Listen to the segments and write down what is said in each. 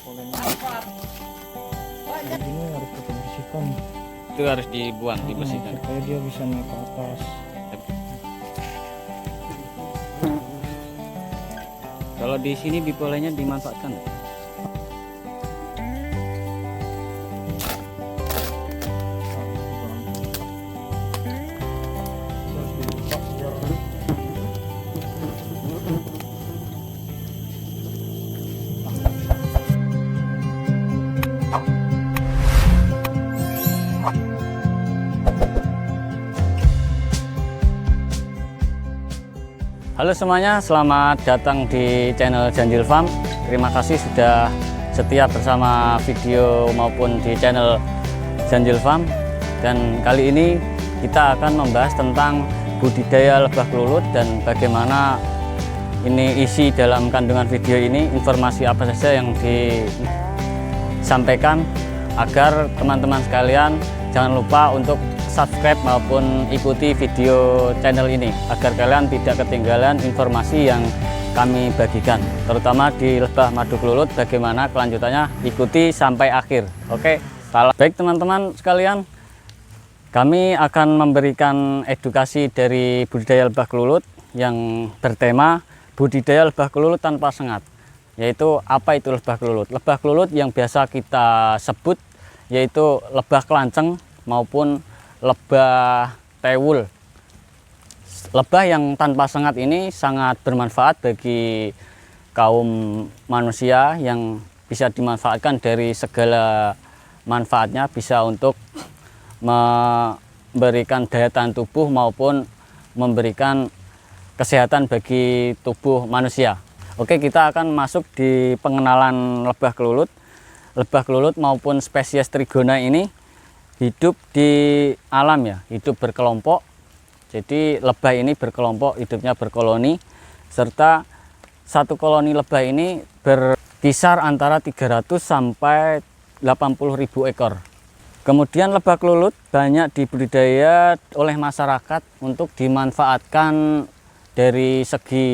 polennya. Ini harus kita bersihkan. Itu harus dibuang, dibersihkan. Supaya dia bisa naik ke atas. Kalau di sini bipolenya dimanfaatkan. Halo semuanya, selamat datang di channel Janjil Farm. Terima kasih sudah setia bersama video maupun di channel Janjil Farm. Dan kali ini kita akan membahas tentang budidaya lebah kelulut dan bagaimana ini isi dalam kandungan video ini, informasi apa saja yang disampaikan, agar teman-teman sekalian jangan lupa untuk subscribe maupun ikuti video channel ini agar kalian tidak ketinggalan informasi yang kami bagikan, terutama di lebah madu kelulut. Bagaimana kelanjutannya, ikuti sampai akhir. Oke, baik teman-teman sekalian, kami akan memberikan edukasi dari budidaya lebah kelulut yang bertema budidaya lebah kelulut tanpa sengat. Yaitu apa itu lebah kelulut? Lebah kelulut yang biasa kita sebut yaitu lebah kelanceng maupun lebah tewul. Lebah yang tanpa sengat ini sangat bermanfaat bagi kaum manusia, yang bisa dimanfaatkan dari segala manfaatnya, bisa untuk memberikan daya tahan tubuh maupun memberikan kesehatan bagi tubuh manusia. Oke, kita akan masuk di pengenalan lebah kelulut. Lebah kelulut maupun spesies Trigona ini hidup di alam, ya, hidup berkelompok. Jadi lebah ini berkelompok, hidupnya berkoloni, serta satu koloni lebah ini berkisar antara 300 sampai 80.000 ekor. Kemudian lebah kelulut banyak dibudidaya oleh masyarakat untuk dimanfaatkan dari segi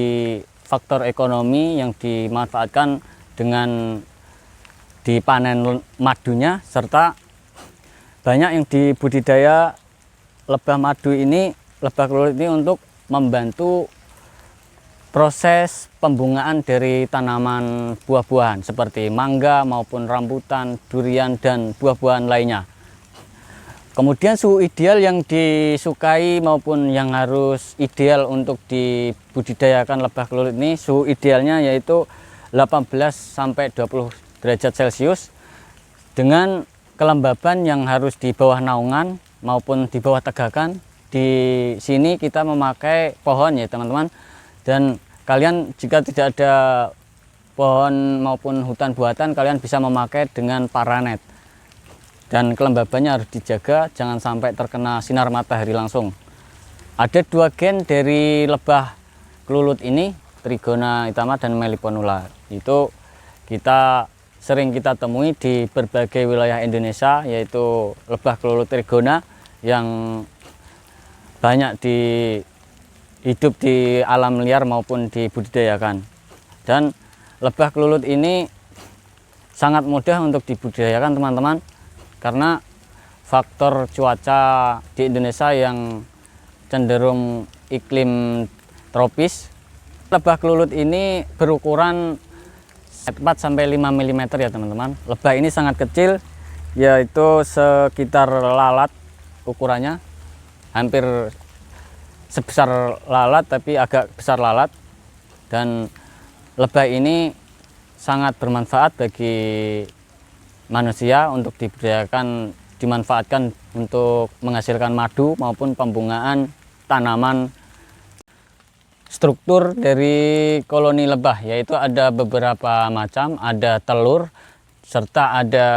faktor ekonomi, yang dimanfaatkan dengan dipanen madunya, serta banyak yang dibudidaya lebah madu ini, lebah kelulut ini, untuk membantu proses pembungaan dari tanaman buah-buahan seperti mangga maupun rambutan, durian, dan buah-buahan lainnya. Kemudian suhu ideal yang disukai maupun yang harus ideal untuk dibudidayakan lebah kelulut ini, suhu idealnya yaitu 18 sampai 20 derajat Celcius dengan kelembaban yang harus di bawah naungan maupun di bawah tegakan. Di sini kita memakai pohon, ya teman-teman, dan kalian jika tidak ada pohon maupun hutan buatan, kalian bisa memakai dengan paranet. Dan kelembabannya harus dijaga, jangan sampai terkena sinar matahari langsung. Ada dua gen dari lebah kelulut ini, Trigona Itama dan Melliponula. Itu sering kita temui di berbagai wilayah Indonesia, yaitu lebah kelulut Trigona yang banyak hidup di alam liar maupun dibudidayakan. Dan lebah kelulut ini sangat mudah untuk dibudidayakan, teman-teman, karena faktor cuaca di Indonesia yang cenderung iklim tropis. Lebah kelulut ini berukuran 4 sampai 5 mm, ya teman-teman. Lebah ini sangat kecil, yaitu sekitar lalat ukurannya, hampir sebesar lalat tapi agak besar lalat. Dan lebah ini sangat bermanfaat bagi manusia untuk dimanfaatkan untuk menghasilkan madu maupun pembungaan tanaman. Struktur dari koloni lebah yaitu ada beberapa macam, ada telur, serta ada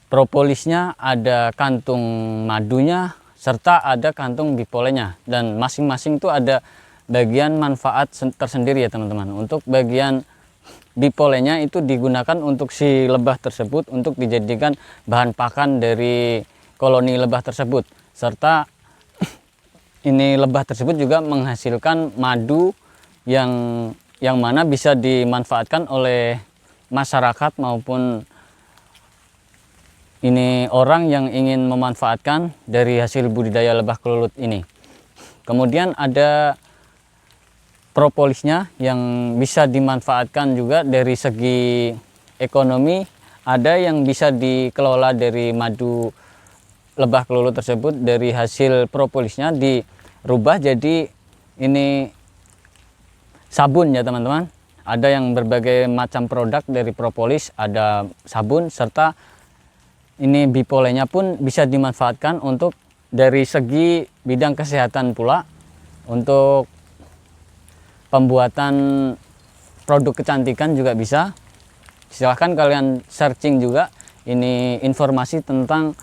propolisnya, ada kantung madunya, serta ada kantung bipolenya. Dan masing-masing itu ada bagian manfaat tersendiri, ya teman-teman. Untuk bagian bipolenya itu digunakan untuk si lebah tersebut untuk dijadikan bahan pakan dari koloni lebah tersebut, serta ini lebah tersebut juga menghasilkan madu yang mana bisa dimanfaatkan oleh masyarakat maupun ini orang yang ingin memanfaatkan dari hasil budidaya lebah kelulut ini. Kemudian ada propolisnya yang bisa dimanfaatkan juga dari segi ekonomi. Ada yang bisa dikelola dari madu lebah kelulut tersebut, dari hasil propolisnya dirubah jadi ini sabun ya teman-teman. Ada yang berbagai macam produk dari propolis, ada sabun, serta ini bipolenya pun bisa dimanfaatkan untuk dari segi bidang kesehatan pula, untuk pembuatan produk kecantikan juga bisa. Silahkan kalian searching juga ini informasi tentang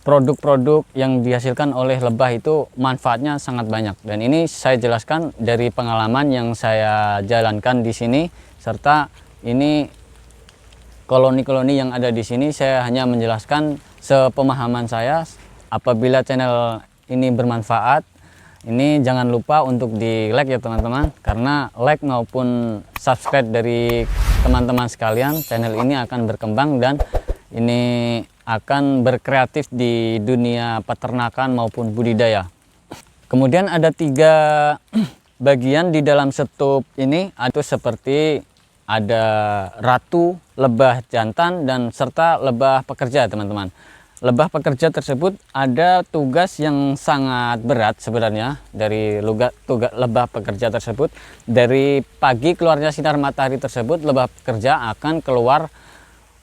produk-produk yang dihasilkan oleh lebah, itu manfaatnya sangat banyak. Dan ini saya jelaskan dari pengalaman yang saya jalankan di sini, serta ini koloni-koloni yang ada di sini saya hanya menjelaskan sepemahaman saya. Apabila channel ini bermanfaat, ini jangan lupa untuk di like ya teman-teman, karena like maupun subscribe dari teman-teman sekalian, channel ini akan berkembang dan ini akan berkreatif di dunia peternakan maupun budidaya. Kemudian ada 3 bagian di dalam setup ini, itu seperti ada ratu, lebah jantan, dan serta lebah pekerja teman-teman. Lebah pekerja tersebut ada tugas yang sangat berat sebenarnya dari tugas lebah pekerja tersebut. Dari pagi keluarnya sinar matahari tersebut, lebah pekerja akan keluar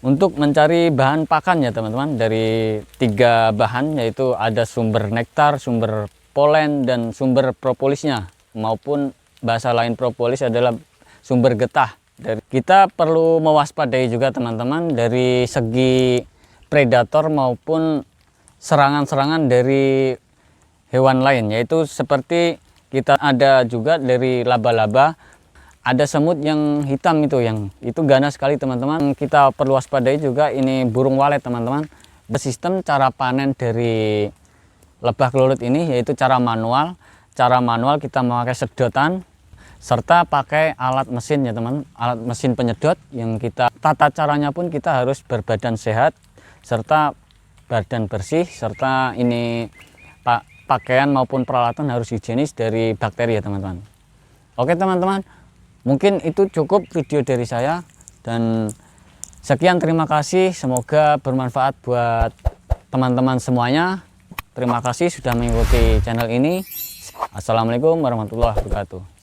untuk mencari bahan pakan ya teman-teman, dari 3 bahan, yaitu ada sumber nektar, sumber polen, dan sumber propolisnya, maupun bahasa lain propolis adalah sumber getah. Kita perlu mewaspadai juga teman-teman dari segi predator maupun serangan-serangan dari hewan lain, yaitu seperti kita ada juga dari laba-laba, ada semut yang hitam itu ganas sekali teman-teman. Kita perlu waspadai juga ini burung walet teman-teman. Sistem cara panen dari lebah kelulut ini yaitu cara manual. Cara manual kita memakai sedotan serta pakai alat mesin ya teman, alat mesin penyedot yang kita tata caranya pun kita harus berbadan sehat, serta badan bersih, serta ini pakaian maupun peralatan harus higienis dari bakteri ya teman-teman. Oke teman-teman, mungkin itu cukup video dari saya, dan sekian, terima kasih, semoga bermanfaat buat teman-teman semuanya. Terima kasih sudah mengikuti channel ini. Assalamualaikum warahmatullahi wabarakatuh.